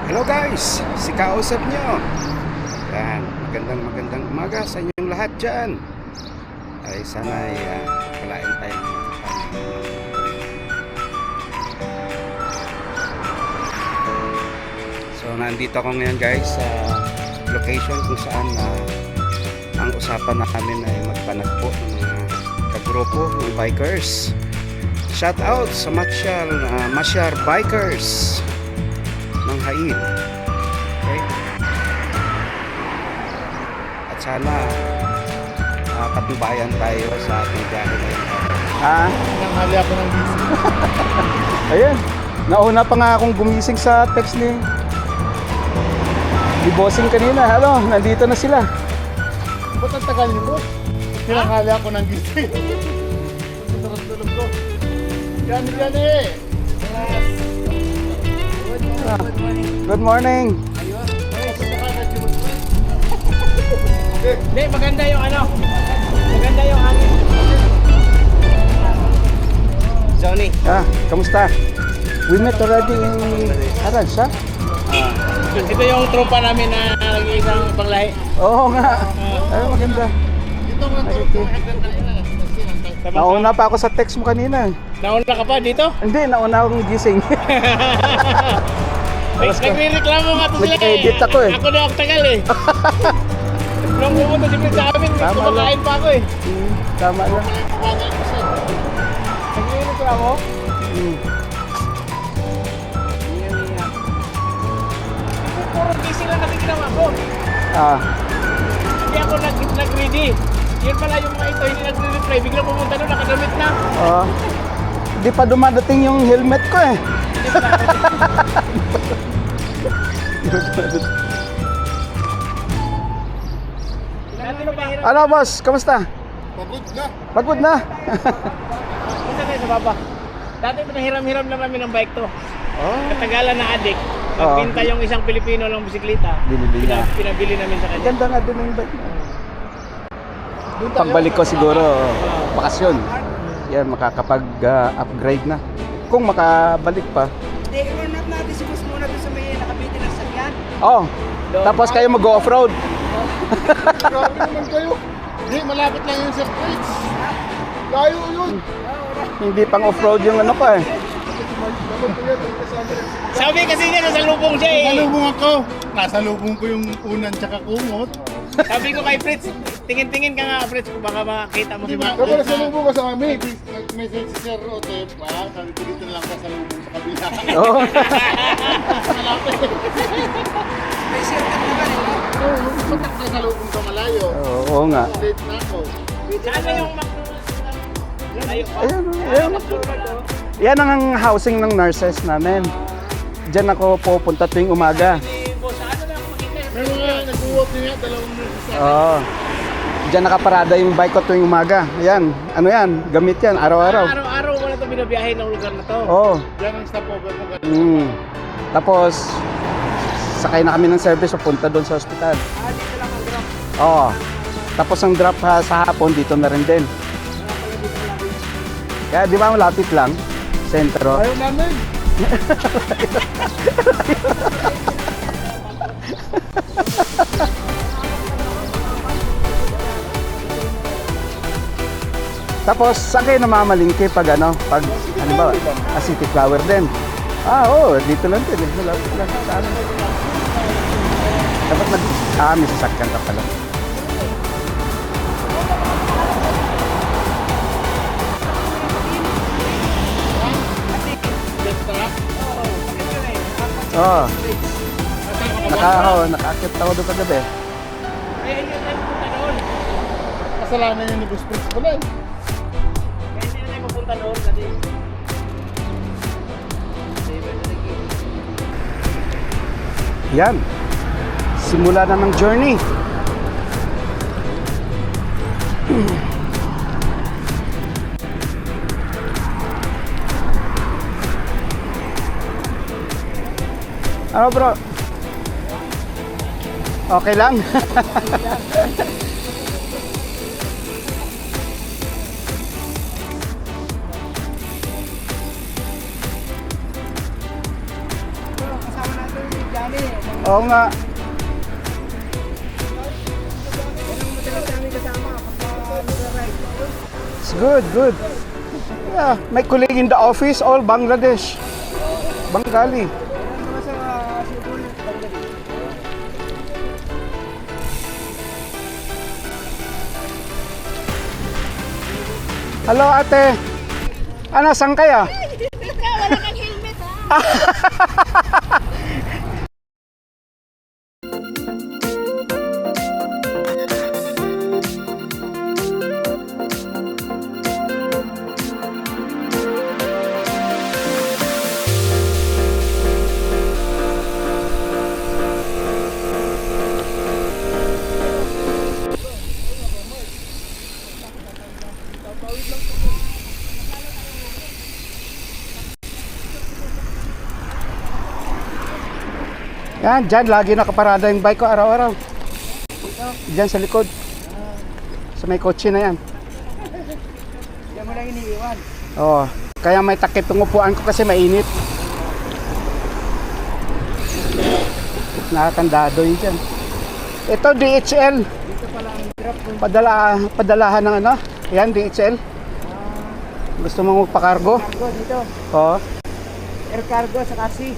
Hello guys, si kausap nyo. Yan, magandang umaga sa inyong lahat dyan. Ay sana ay palain tayo. So nandito ako ngayon guys sa location kung saan ang usapan namin ay magpanagpo ng mga kagrupo ng bikers. Shout out sa Masyar Bikers ng Haid. Okay? At sana patnubayan tayo sa ating biyahe ngayon. Nanghali ako ng gising. Ayun, nauna pa nga akong gumising sa text ni Bossing kanina. Ano, nandito na sila. Ba't ang tagal nito? Nanghali ako ng gising. Tulog ko. Yan eh. Good morning. Hindi, maganda yung ano. Maganda yung hangin. Johnny. Kamusta? We met already in Haraj, ha? Ito yung tropa namin na nag-iisang panglahi. Oo nga. Ay, maganda. Dito nga Nauna pa ako sa text mo kanina. Nauna ka pa dito? Hindi, nauna akong gising. Nagre-reklamo nga to sila eh. Nag-edit ako eh. Ako na ang tagal eh. Nung pumunta si Prince sa amin, kumakain pa ako eh. Tama lang. Nagre-reklamo? Puro busy lang natin ginawa ko. Hindi ako nag-ready. Yun pala yung mga ito, hindi nag-reply. Bigla pumunta doon, nakadamit na. Hindi pa dumadating yung helmet ko eh. Ano boss, kamusta? Pagod na. Pagod na. Punta tayo sa baba. Dati pinahiram-hiram lang namin ng bike to. Katagalan na adik. Nagbinta yung isang Pilipino ng bisikleta. Binili niya. Pinabili namin sa kanya. Ganda nga din yung bike na. Pagbalik ko siguro, bakasyon. Yan, makakapag-upgrade na. Kung makabalik pa. Hindi, i-run up natin si Boss muna doon sa may nakabitin ng sakyan. Tapos kayo mag-off-road. Grabe naman kayo. Hindi, malapit lang yung circuit. Layo yun. Hindi pang off-road yung ano ko eh. Sabi kasi niya, nasa lubong siya eh. Nasalubong ako. Nasalubong ko yung unan tsaka kumot. Sabi ko kay Fritz, tingin-tingin ka nga Fritz, kung baka makita mo si Marco. Kapag nasalubong ka sa amin, nag-message si Sir Otep, sabi ko dito lang nasalubong sa kabila. Oo. Malapit. May shortcut naman eh. Oo, yung patak nasalubong sa malayo. Oo nga. Late na ako. Ano yung McDonald's? Layo pa. Ayan. McDonald's, oh. Yan ang housing ng nurses namin. Diyan ako pupunta tuwing umaga. Si Boss, ano na ako makita? May mga nag-uwap din yan, dalawang nurses sa Oo. Diyan nakaparada yung bike ko tuwing umaga. Ayan, ano yan, gamit yan, araw-araw. Araw-araw wala ito binabiyahe ng lugar na to. Oo. Yan ang stopover mo kanina. Tapos, sakay na kami ng service papunta doon sa ospital. Dito lang ang drop. Oo. Tapos ang drop sa hapon, dito na rin din. Kaya di ba malapit lang? Sentro. Ayaw namin. Tapos, saan kayo namamalingki pag ano? Pag, ano ba? City Flower din. Oo, dito lang din. Malapit lang sa amin. Dapat may sasakyan ka pala. Oo. Nakakit ako doon kagabi. Kaya yun tayo pupunta doon. Kasalanan yun ni Boss Prince pala eh. Kaya hindi na tayo pupunta doon kasi Yan. Simula na ng journey. Ano bro? Okay lang? Kasama natin si Johnny. Oo nga. It's good, good. Yeah, my colleague in the office, all Bangladesh. Bengali. Hello ate. Ano, saan kaya? Wala kang helmet ha. Yan, dyan, lagi nakaparada yung bike ko araw-araw. Dyan sa likod. Sa may kotse na yan. Diyan mo lang iniiwan. Oo. Kaya may takip yung upuan ko kasi mainit. Nakakandado yun dyan. Ito, DHL. Dito pala ang drop ko. Padalahan ng ano. Yan, DHL. Gusto mong magpakargo? Cargo dito. Oo. Air cargo sa kasi.